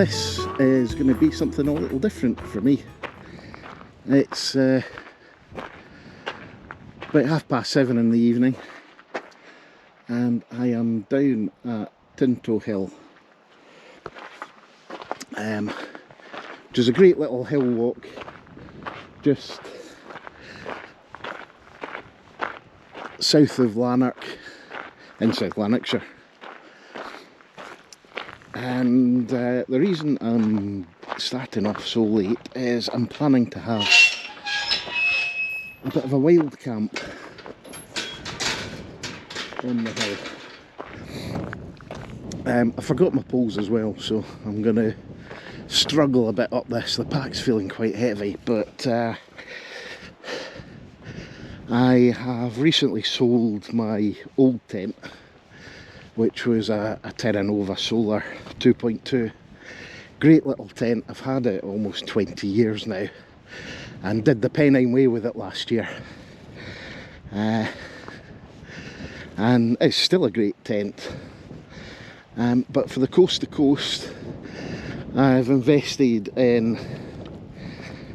this is going to be something a little different for me. It's about 7:30 in the evening, and I am down at Tinto Hill, which is a great little hill walk just south of Lanark in South Lanarkshire. And the reason I'm starting off so late is I'm planning to have a bit of a wild camp on the hill. I forgot my poles as well, so I'm going to struggle a bit up this. The pack's feeling quite heavy, but I have recently sold my old tent, which was a Terra Nova Solar 2.2. Great little tent. I've had it almost 20 years now, and did the Pennine Way with it last year. And it's still a great tent. But for the coast to coast, I've invested in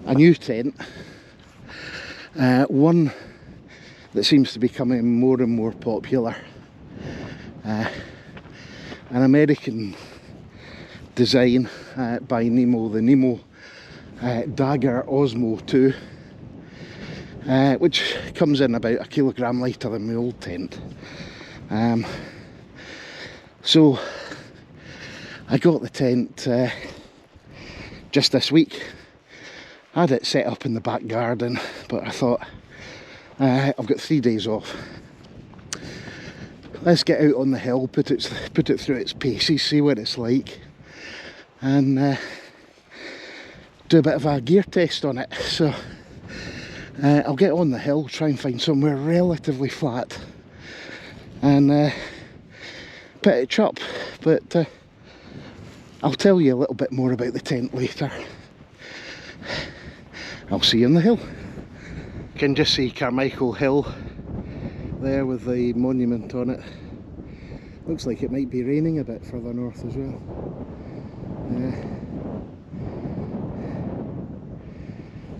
a new tent. One that seems to be becoming more and more popular. An American design by Nemo, the Nemo Dagger OSMO 2, which comes in about 1 kilogram lighter than my old tent. So I got the tent just this week. Had it set up in the back garden, but I thought I've got 3 days off. Let's get out on the hill, put it through its paces, see what it's like, and do a bit of a gear test on it. So I'll get on the hill, try and find somewhere relatively flat, and pitch up. But I'll tell you a little bit more about the tent later. I'll see you on the hill. You can just see Carmichael Hill there with the monument on it. Looks like it might be raining a bit further north as well.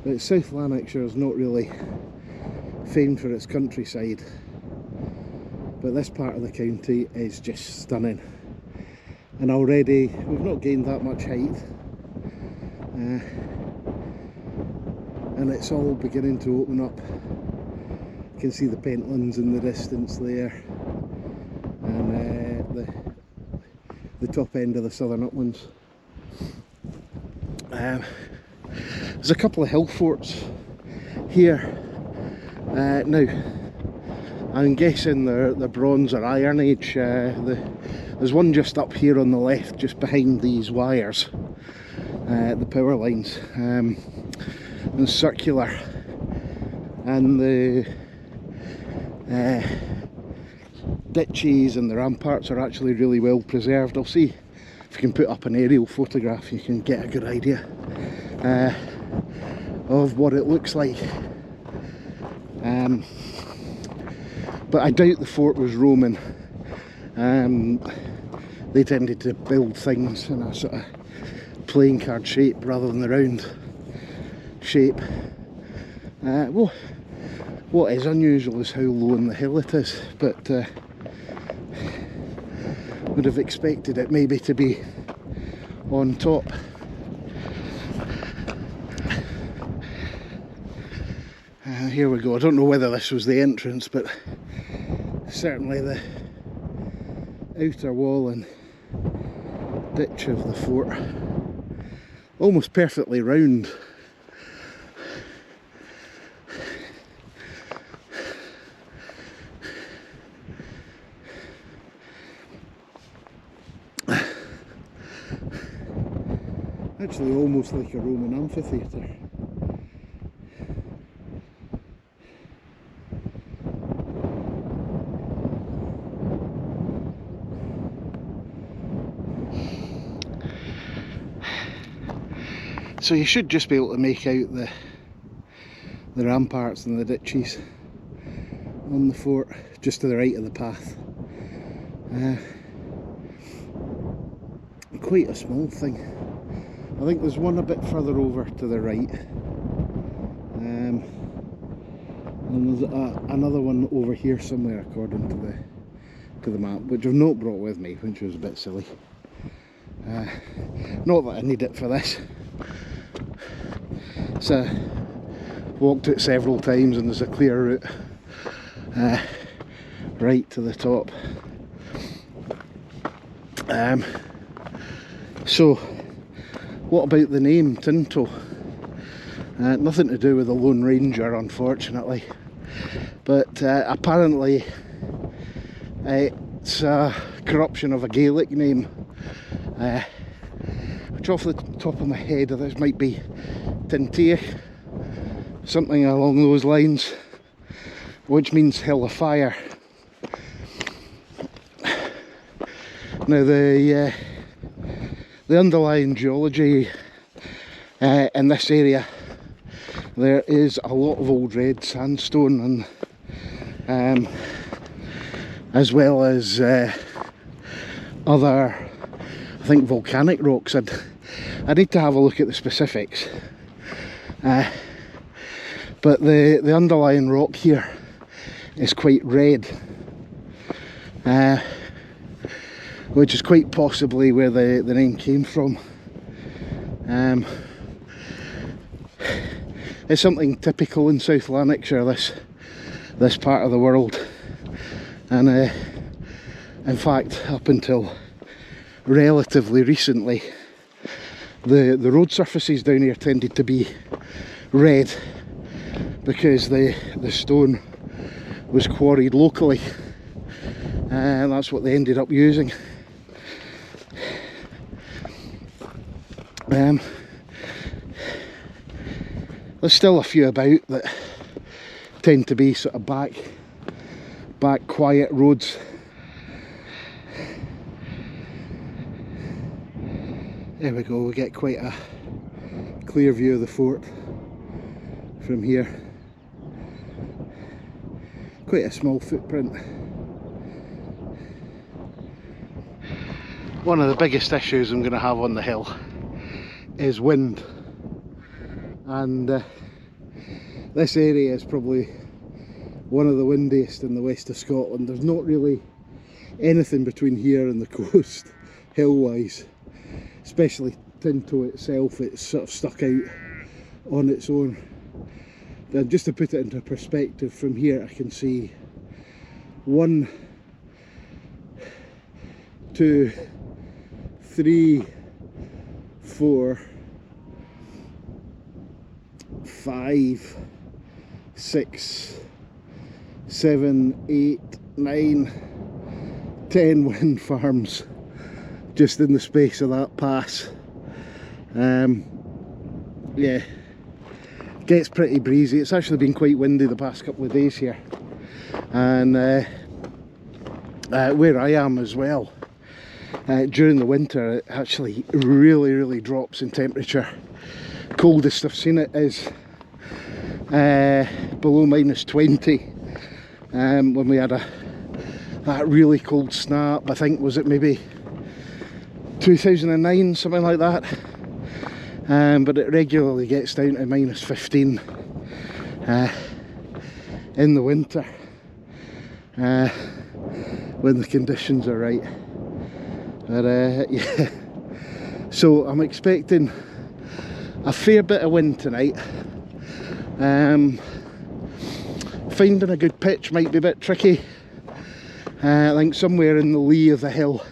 But South Lanarkshire is not really famed for its countryside, but this part of the county is just stunning. And already we've not gained that much height, and it's all beginning to open up. You can see the Pentlands in the distance there, and the top end of the southern uplands. There's a couple of hill forts here. Now, I'm guessing they're Bronze or Iron Age. There's one just up here on the left, just behind these wires, the power lines, and circular, and the ditches and the ramparts are actually really well preserved. I'll see if you can put up an aerial photograph, you can get a good idea of what it looks like. But I doubt the fort was Roman. They tended to build things in a sort of playing card shape rather than the round shape. Well, what is unusual is how low on the hill it is, but would have expected it maybe to be on top. Here we go. I don't know whether this was the entrance, but certainly the outer wall and ditch of the fort, almost perfectly round. Actually almost like a Roman amphitheatre. So you should just be able to make out the ramparts and the ditches on the fort, just to the right of the path. Quite a small thing. I think there's one a bit further over to the right, and there's another one over here somewhere according to the map, which I've not brought with me, which was a bit silly. Not that I need it for this. So walked it several times and there's a clear route right to the top. So what about the name Tinto? Nothing to do with the Lone Ranger, unfortunately, but apparently it's a corruption of a Gaelic name, which off the top of my head this might be Tinto Hill, something along those lines, which means Hill of Fire. Now the underlying geology in this area, there is a lot of old red sandstone, and as well as other, I think, volcanic rocks. I need to have a look at the specifics, but the underlying rock here is quite red, which is quite possibly where the name came from. It's something typical in South Lanarkshire, this part of the world, and in fact up until relatively recently the road surfaces down here tended to be red because the stone was quarried locally, and that's what they ended up using. There's still a few about that tend to be sort of back quiet roads. There we go, we get quite a clear view of the fort from here. Quite a small footprint. One of the biggest issues I'm going to have on the hill is wind, and this area is probably one of the windiest in the west of Scotland. There's not really anything between here and the coast hill wise, especially Tinto itself. It's sort of stuck out on its own. And just to put it into perspective, from here I can see 1, 2, 3, 4, 5, 6, 7, 8, 9, 10 wind farms just in the space of that pass. Yeah, gets pretty breezy. It's actually been quite windy the past couple of days here, and where I am as well, during the winter it actually really drops in temperature. Coldest I've seen it is below -20, when we had that really cold snap. I think, was it maybe 2009, something like that, but it regularly gets down to -15 in the winter, when the conditions are right. But yeah, so I'm expecting a fair bit of wind tonight. Finding a good pitch might be a bit tricky. I think somewhere in the lee of the hill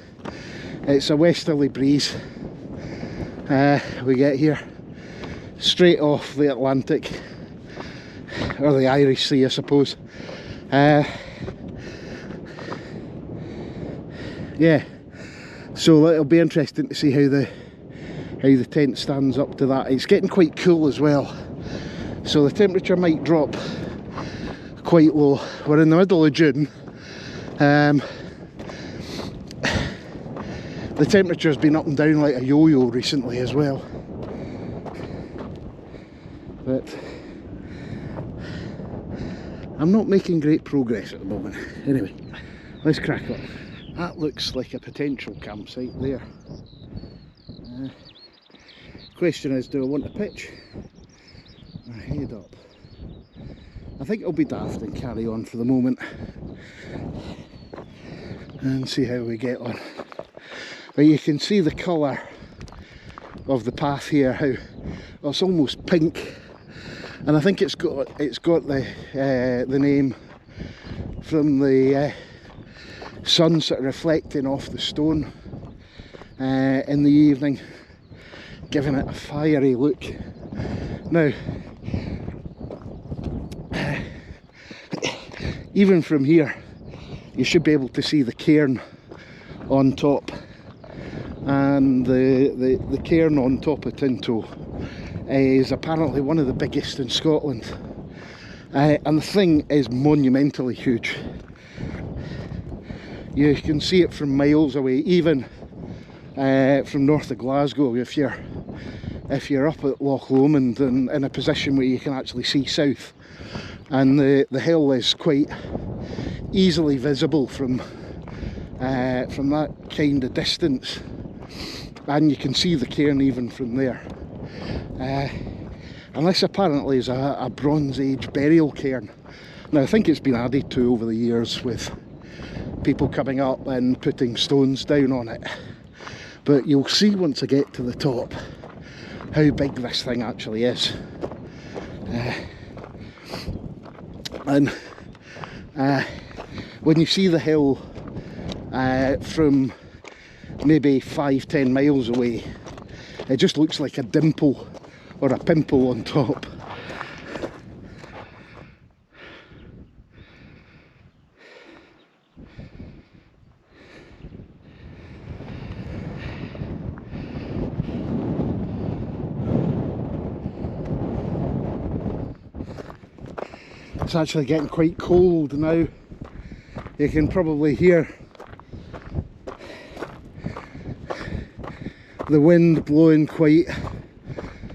it's a westerly breeze. We get here straight off the Atlantic, or the Irish Sea, I suppose. Yeah, so it'll be interesting to see how the tent stands up to that. It's getting quite cool as well, so the temperature might drop quite low. We're in the middle of June. The temperature's been up and down like a yo-yo recently as well, but I'm not making great progress at the moment. Anyway, let's crack on. That looks like a potential campsite there. Question is, do I want to pitch or head up? I think it'll be daft and carry on for the moment and see how we get on. But you can see the colour of the path here, how it's almost pink, and I think it's got the name from the sun sort of reflecting off the stone in the evening, giving it a fiery look. Now, even from here, you should be able to see the cairn on top, and the cairn on top of Tinto is apparently one of the biggest in Scotland, and the thing is monumentally huge. You can see it from miles away, even from north of Glasgow, if you're up at Loch Lomond and in a position where you can actually see south. And the hill is quite easily visible from that kind of distance, and you can see the cairn even from there. And this apparently is a Bronze Age burial cairn. Now, I think it's been added to over the years with people coming up and putting stones down on it, but you'll see once I get to the top how big this thing actually is. And when you see the hill from maybe 5-10 miles away, it just looks like a dimple or a pimple on top. It's actually getting quite cold now. You can probably hear the wind blowing quite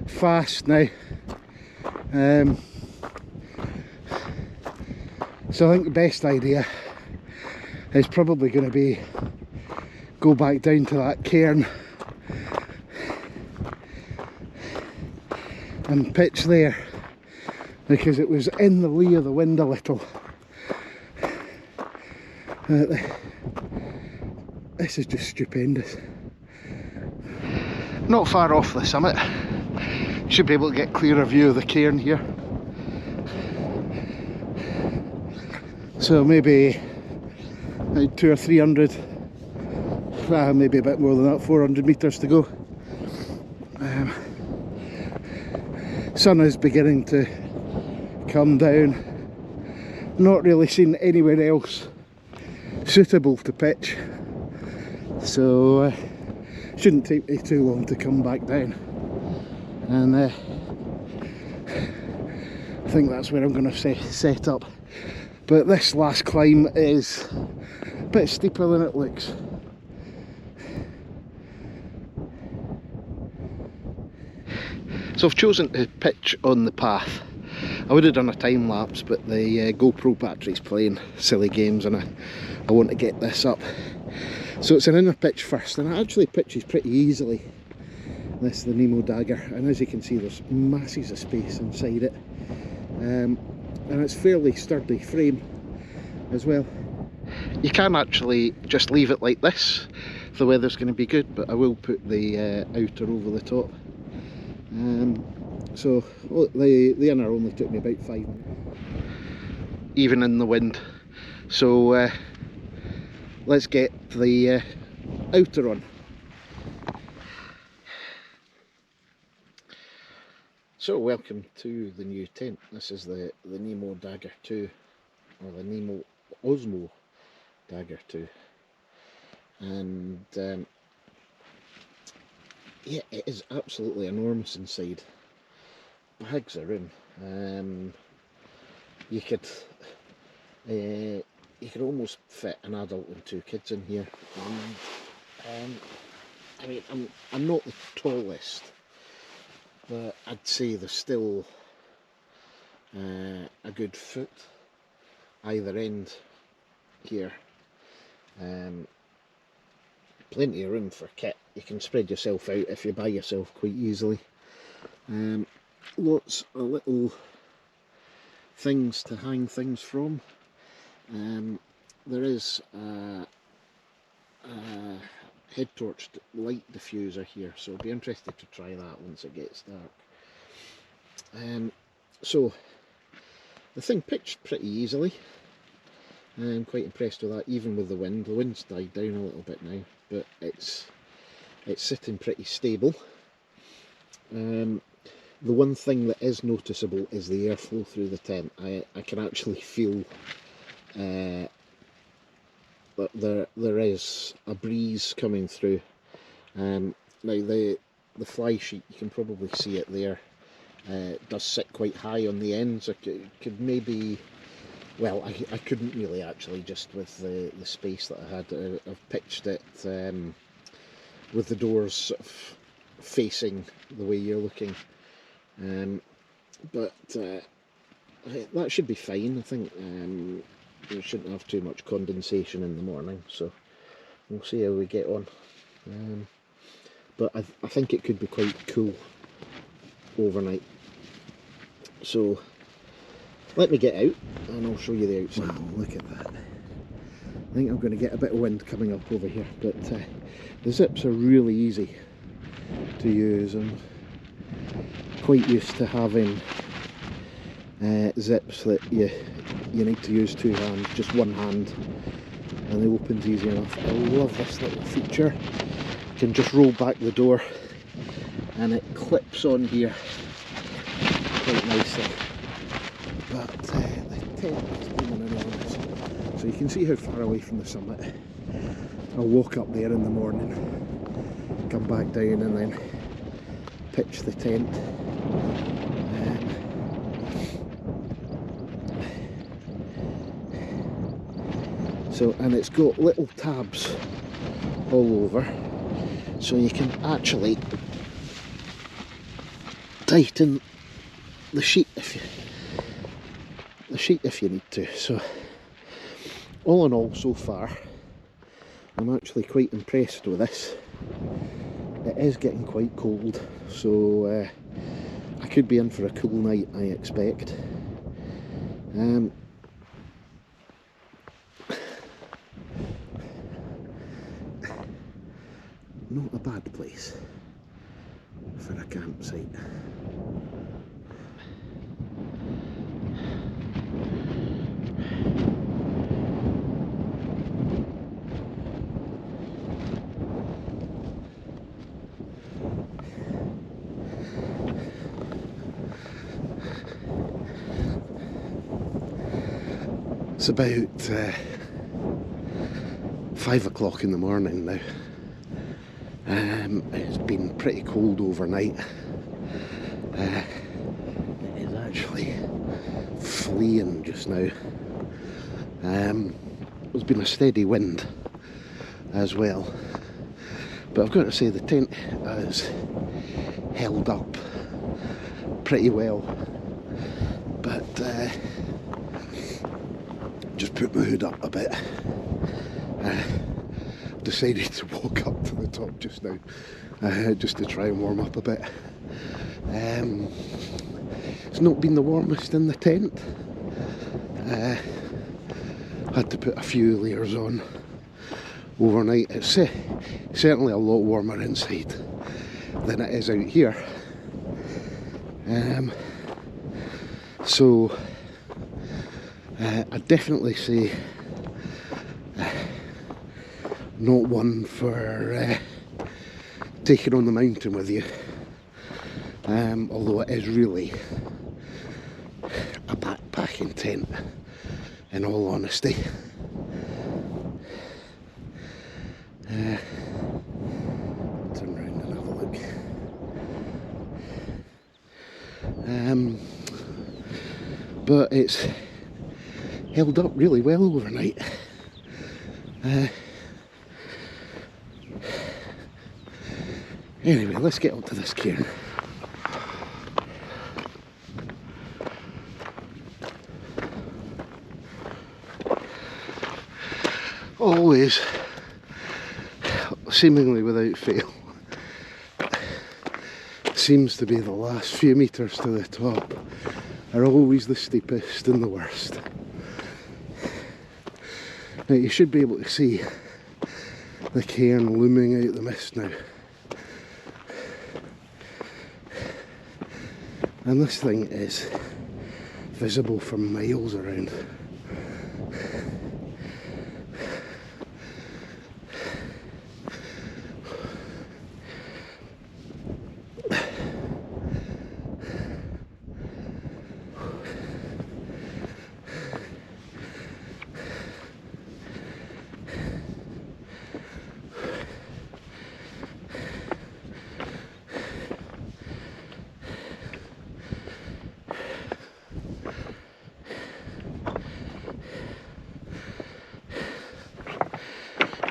fast now. So I think the best idea is probably going to be go back down to that cairn and pitch there, because it was in the lee of the wind a little. This is just stupendous. Not far off the summit. Should be able to get a clearer view of the cairn here. So maybe 200 or 300, maybe a bit more than that, 400 metres to go. Sun is beginning to come down. Not really seen anywhere else suitable to pitch, so shouldn't take me too long to come back down, and I think that's where I'm going to set up. But this last climb is a bit steeper than it looks. So I've chosen to pitch on the path. I would have done a time lapse, but the GoPro battery's playing silly games and I want to get this up. So it's an inner pitch first, and it actually pitches pretty easily. This is the Nemo Dagger, and as you can see there's masses of space inside it, and it's fairly sturdy frame as well. You can actually just leave it like this if the weather's going to be good, but I will put the outer over the top. So the inner only took me about 5 minutes, even in the wind. So let's get the outer on. So welcome to the new tent. This is the Nemo Dagger 2, or the Nemo OSMO Dagger 2, and yeah, it is absolutely enormous inside. Bags of room. You could almost fit an adult and 2 kids in here. And I mean, I'm not the tallest, but I'd say there's still a good foot either end here. Plenty of room for kit you can spread yourself out if you're by yourself quite easily. Lots of little things to hang things from. There is a head torch light diffuser here, so I'll be interested to try that once it gets dark. So the thing pitched pretty easily. I'm quite impressed with that, even with the wind. The wind's died down a little bit now, but it's sitting pretty stable. The one thing that is noticeable is the airflow through the tent. I can actually feel that there is a breeze coming through. Now the fly sheet, you can probably see it there, does sit quite high on the ends. I could maybe, well, I couldn't really actually, just with the space that I had. I've pitched it with the doors sort of facing the way you're looking, but that should be fine. I think we shouldn't have too much condensation in the morning, so we'll see how we get on. But I think it could be quite cool overnight. So let me get out and I'll show you the outside. Wow, look at that. I think I'm going to get a bit of wind coming up over here, but the zips are really easy to use. I'm quite used to having zips that you need to use two hands, just one hand, and the open's easy enough. I love this little feature. You can just roll back the door and it clips on here quite nicely. But the tent is blooming enormous, so you can see how far away from the summit. I'll walk up there in the morning, come back down and then pitch the tent. And it's got little tabs all over, so you can actually tighten the sheet if you need to. So all in all, so far I'm actually quite impressed with this. It is getting quite cold, so I could be in for a cool night, I expect. Not a bad place for a campsite. It's about 5 o'clock in the morning now. It's been pretty cold overnight. It is actually fleeing just now. There's been a steady wind as well, but I've got to say the tent has held up pretty well. But just put my hood up a bit. Decided to walk up to the top just now, just to try and warm up a bit. It's not been the warmest in the tent. Had to put a few layers on overnight. It's certainly a lot warmer inside than it is out here. So I'd definitely say not one for taking on the mountain with you, although it is really a backpacking tent, in all honesty. Turn around and have a look. But it's held up really well overnight. Anyway, let's get onto this cairn. Always, seemingly without fail, seems to be the last few metres to the top are always the steepest and the worst. Now you should be able to see the cairn looming out the mist now. And this thing is visible for miles around.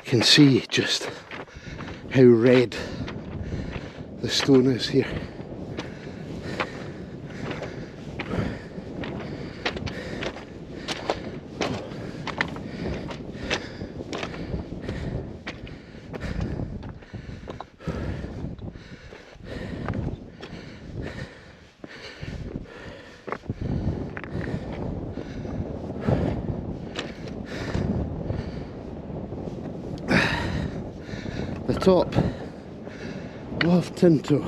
You can see just how red the stone is here. The top of Tinto.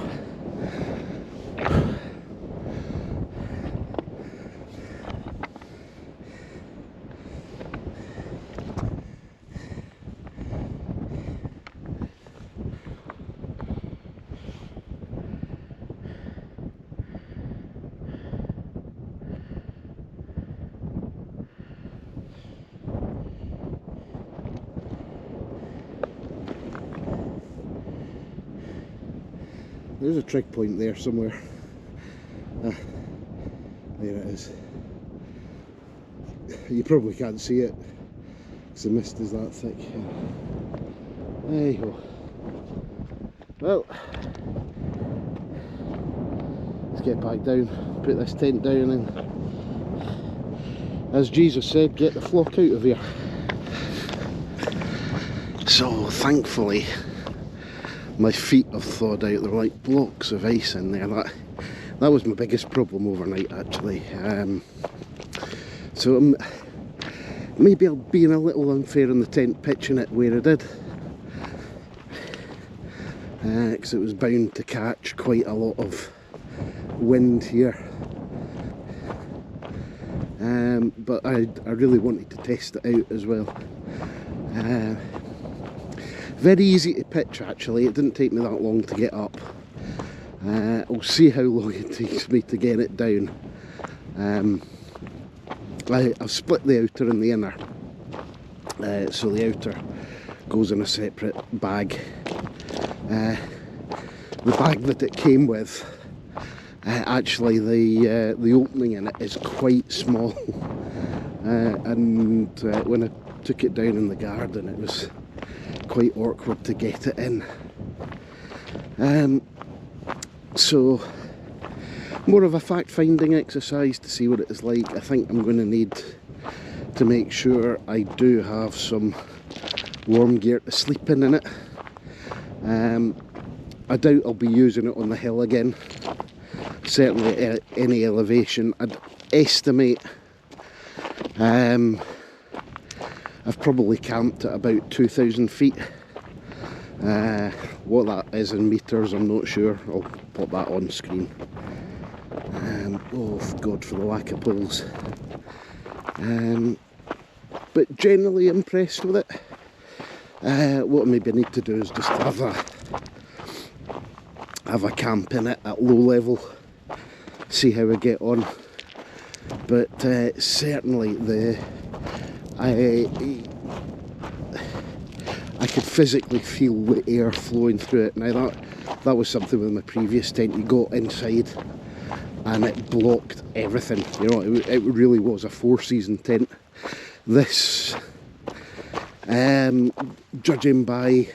There's a trig point there somewhere. There it is. You probably can't see it because the mist is that thick. There you go. Well, let's get back down, put this tent down, and as Jesus said, get the flock out of here. So thankfully my feet have thawed out. They're like blocks of ice in there. That was my biggest problem overnight, actually. So maybe I'm being a little unfair on the tent, pitching it where I did, because it was bound to catch quite a lot of wind here. But I really wanted to test it out as well. Very easy to pitch, actually. It didn't take me that long to get up. I'll see how long it takes me to get it down. I've split the outer and the inner, so the outer goes in a separate bag. The bag that it came with, actually the opening in it is quite small, and when I took it down in the garden it was quite awkward to get it in. So more of a fact-finding exercise to see what it is like. I think I'm going to need to make sure I do have some warm gear to sleep in it. I doubt I'll be using it on the hill again, certainly at any elevation. I'd estimate I've probably camped at about 2,000 feet. What that is in metres, I'm not sure. I'll pop that on screen. Oh God, for the lack of poles. But generally impressed with it. What I maybe need to do is just have a camp in it at low level, see how I get on. But certainly I could physically feel the air flowing through it. Now that was something with my previous tent. You got inside and it blocked everything. You know, it really was a 4-season tent. This, judging by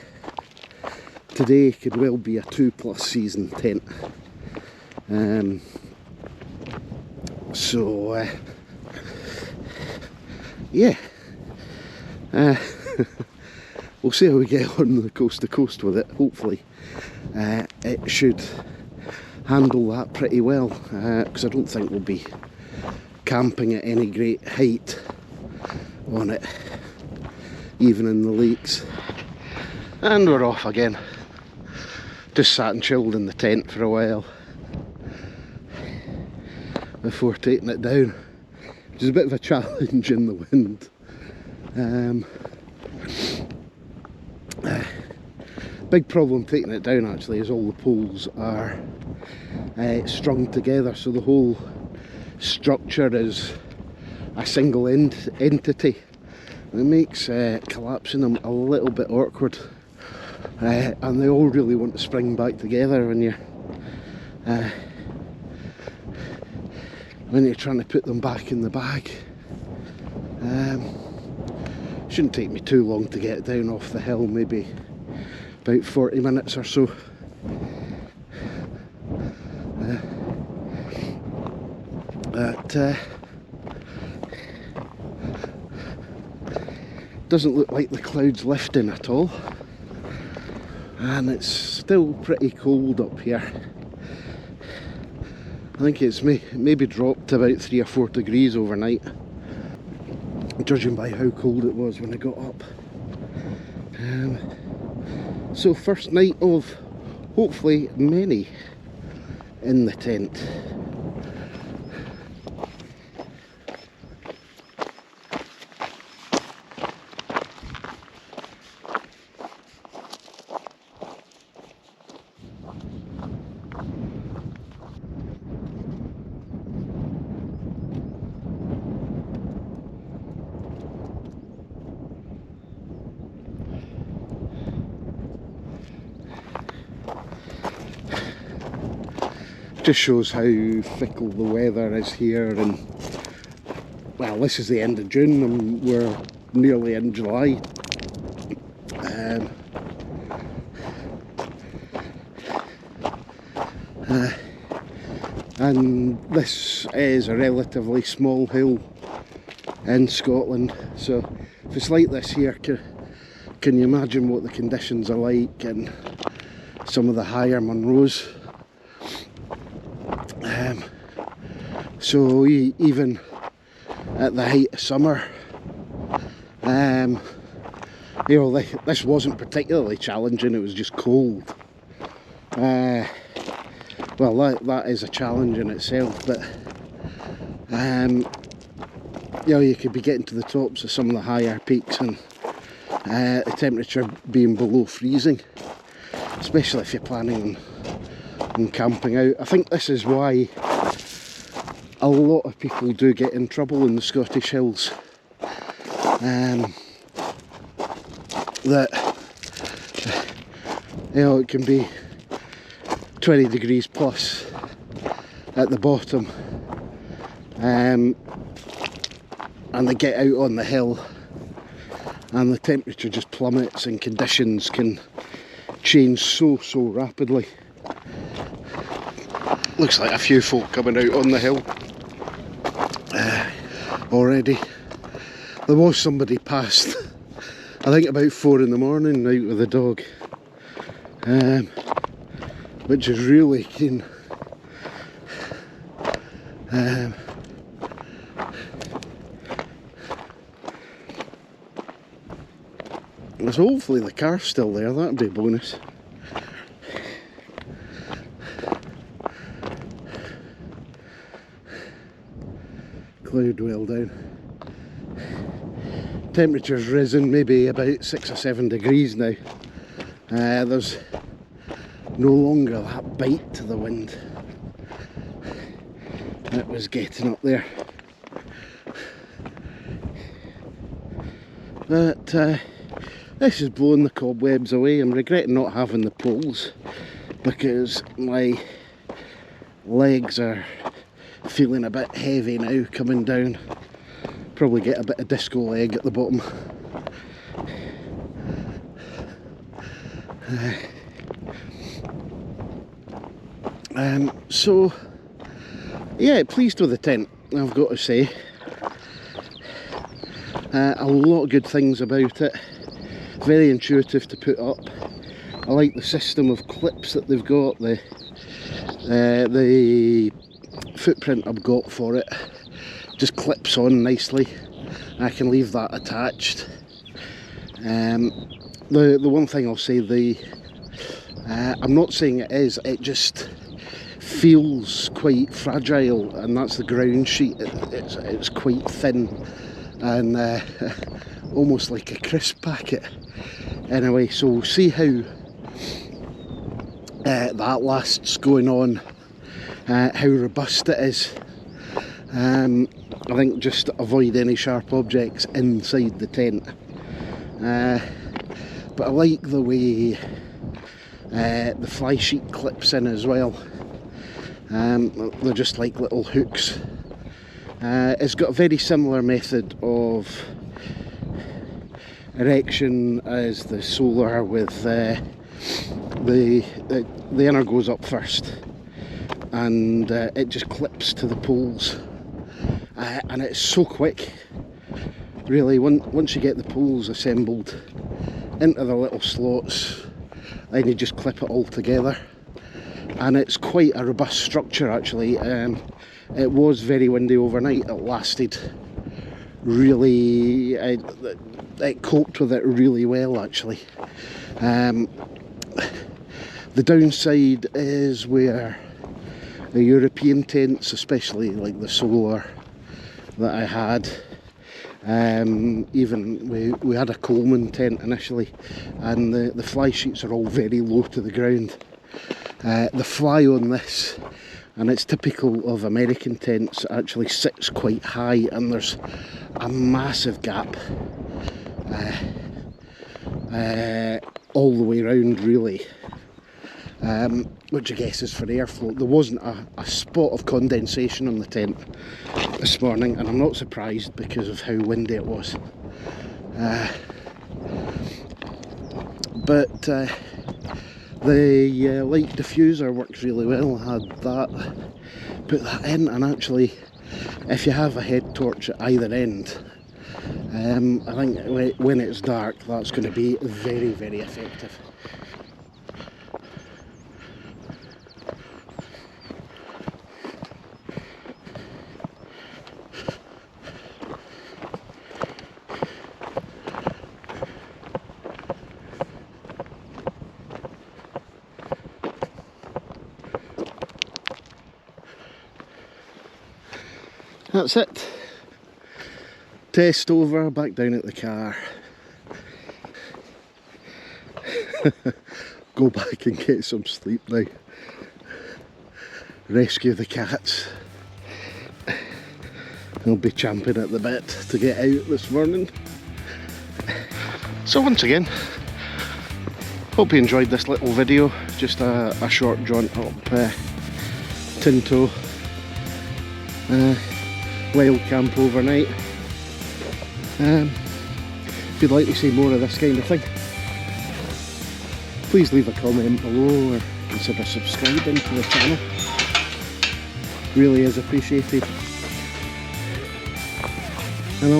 today, could well be a 2+ season tent. So yeah, we'll see how we get on the coast to coast with it. Hopefully it should handle that pretty well, because I don't think we'll be camping at any great height on it, even in the lakes. And we're off again. Just sat and chilled in the tent for a while before taking it down, which is a bit of a challenge in the wind. Big problem taking it down actually is all the poles are strung together, so the whole structure is a single entity. It makes collapsing them a little bit awkward, and they all really want to spring back together when you're trying to put them back in the bag. Shouldn't take me too long to get down off the hill, maybe about 40 minutes or so. But doesn't look like the clouds lifting at all, and it's still pretty cold up here. I think it's maybe dropped about 3 or 4 degrees overnight, judging by how cold it was when I got up. So first night of hopefully many in the tent. Just shows how fickle the weather is here, and well, this is the end of June and we're nearly in July. And this is a relatively small hill in Scotland, so if it's like this here, can you imagine what the conditions are like in some of the higher Munros? So even at the height of summer, you know, this wasn't particularly challenging, it was just cold. Well, that is a challenge in itself, but you know, you could be getting to the tops of some of the higher peaks and the temperature being below freezing, especially if you're planning on camping out. I think this is why a lot of people do get in trouble in the Scottish hills. That, you know, it can be 20 degrees plus at the bottom, and they get out on the hill and the temperature just plummets and conditions can change so rapidly. Looks like a few folk coming out on the hill already. There was somebody past, I think about 4 in the morning, out with a dog, which is really keen. So hopefully the car's still there, that'd be a bonus. Cloud well down. Temperature's risen maybe about 6 or 7 degrees now. There's no longer that bite to the wind that was getting up there. But this is blowing the cobwebs away. I'm regretting not having the poles because my legs are feeling a bit heavy now coming down. Probably get a bit of disco leg at the bottom. So yeah, pleased with the tent, I've got to say. A lot of good things about it. Very intuitive to put up. I like the system of clips that they've got. The The footprint I've got for it just clips on nicely. I can leave that attached. The one thing I'll say, I'm not saying it is, it just feels quite fragile, and that's the ground sheet. It's quite thin and almost like a crisp packet. Anyway, so we'll see how that lasts going on, how robust it is. I think just to avoid any sharp objects inside the tent. But I like the way the fly sheet clips in as well. They're just like little hooks. It's got a very similar method of erection as the solar, with the inner goes up first, and it just clips to the poles, and it's so quick really. Once you get the poles assembled into the little slots, then you just clip it all together, and it's quite a robust structure actually. It was very windy overnight. It lasted really, it coped with it really well actually. The downside is where the European tents, especially like the solar that I had, even we had a Coleman tent initially, and the fly sheets are all very low to the ground. The fly on this, and it's typical of American tents, actually sits quite high, and there's a massive gap all the way around really, which I guess is for airflow. There wasn't a spot of condensation on the tent this morning, and I'm not surprised because of how windy it was. But the light diffuser works really well. I had that, put that in, and actually if you have a head torch at either end, I think when it's dark that's going to be very, very effective. That's it. Test over, back down at the car. Go back and get some sleep now. Rescue the cats. They'll be champing at the bit to get out this morning. So once again, hope you enjoyed this little video. Just a short jaunt up Tinto wild camp overnight. If you'd like to see more of this kind of thing, please leave a comment below or consider subscribing to the channel. Really is appreciated. And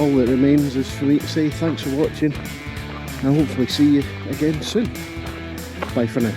all that remains is for me to say thanks for watching, and hopefully see you again soon. Bye for now.